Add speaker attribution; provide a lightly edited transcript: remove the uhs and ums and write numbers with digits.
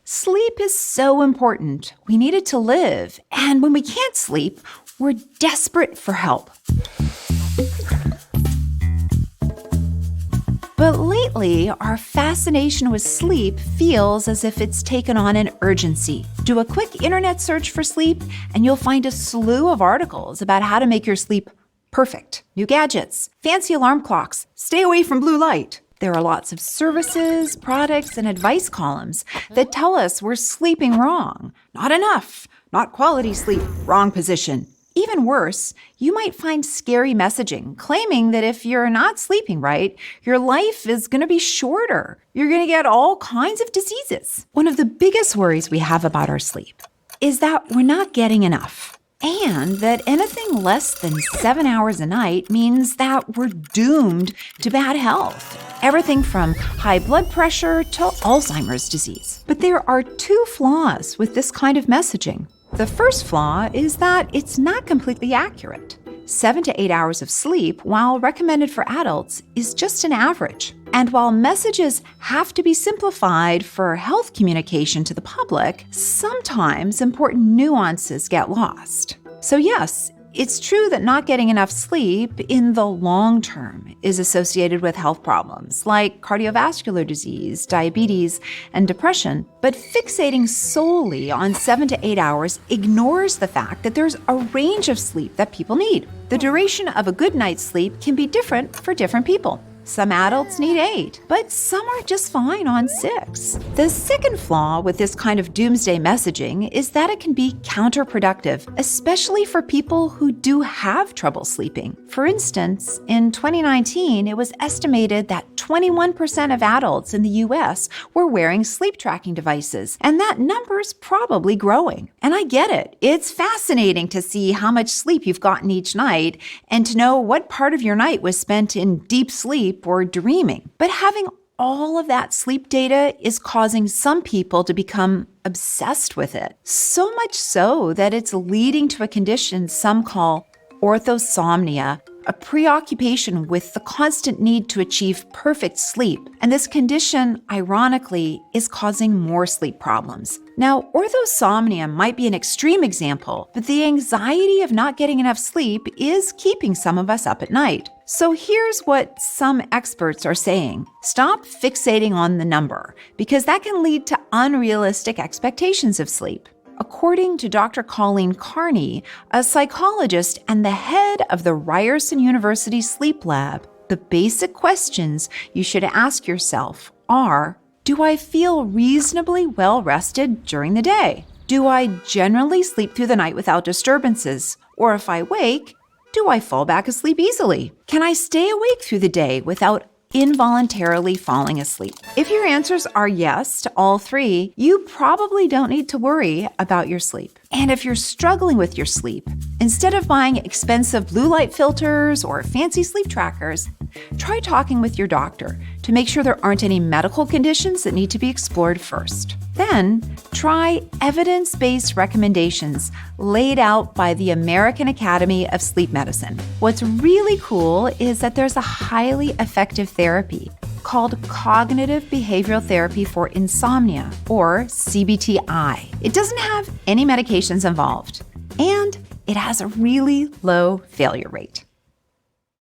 Speaker 1: Sleep is so important. We need it to live. And when we can't sleep, we're desperate for help. But lately, our fascination with sleep feels as if it's taken on an urgency. Do a quick internet search for sleep, and you'll find a slew of articles about how to make your sleep perfect. New gadgets, fancy alarm clocks, stay away from blue light. There are lots of services, products, and advice columns that tell us we're sleeping wrong. Not enough, not quality sleep, wrong position. Even worse, you might find scary messaging claiming that if you're not sleeping right, your life is going to be shorter. You're going to get all kinds of diseases. One of the biggest worries we have about our sleep is that we're not getting enough, and that anything less than 7 hours a night means that we're doomed to bad health. Everything from high blood pressure to Alzheimer's disease. But there are two flaws with this kind of messaging. The first flaw is that it's not completely accurate. 7 to 8 hours of sleep, while recommended for adults, is just an average. And while messages have to be simplified for health communication to the public, sometimes important nuances get lost. So yes, it's true that not getting enough sleep in the long term is associated with health problems like cardiovascular disease, diabetes, and depression. But fixating solely on 7 to 8 hours ignores the fact that there's a range of sleep that people need. The duration of a good night's sleep can be different for different people. Some adults need 8, but some are just fine on 6. The second flaw with this kind of doomsday messaging is that it can be counterproductive, especially for people who do have trouble sleeping. For instance, in 2019, it was estimated that 21% of adults in the US were wearing sleep tracking devices, and that number's probably growing. And I get it. It's fascinating to see how much sleep you've gotten each night and to know what part of your night was spent in deep sleep or dreaming. But having all of that sleep data is causing some people to become obsessed with it. So much so that it's leading to a condition some call orthosomnia, a preoccupation with the constant need to achieve perfect sleep. And this condition, ironically, is causing more sleep problems. Now, orthosomnia might be an extreme example, but the anxiety of not getting enough sleep is keeping some of us up at night. So here's what some experts are saying. Stop fixating on the number, because that can lead to unrealistic expectations of sleep. According to Dr. Colleen Carney, a psychologist and the head of the Ryerson University Sleep Lab, the basic questions you should ask yourself are, do I feel reasonably well rested during the day? Do I generally sleep through the night without disturbances? Or if I wake, do I fall back asleep easily? Can I stay awake through the day without involuntarily falling asleep? If your answers are yes to all three, you probably don't need to worry about your sleep. And if you're struggling with your sleep, instead of buying expensive blue light filters or fancy sleep trackers, try talking with your doctor to make sure there aren't any medical conditions that need to be explored first. Then, try evidence-based recommendations laid out by the American Academy of Sleep Medicine. What's really cool is that there's a highly effective therapy called Cognitive Behavioral Therapy for Insomnia, or CBTI. It doesn't have any medications involved, and it has a really low failure rate.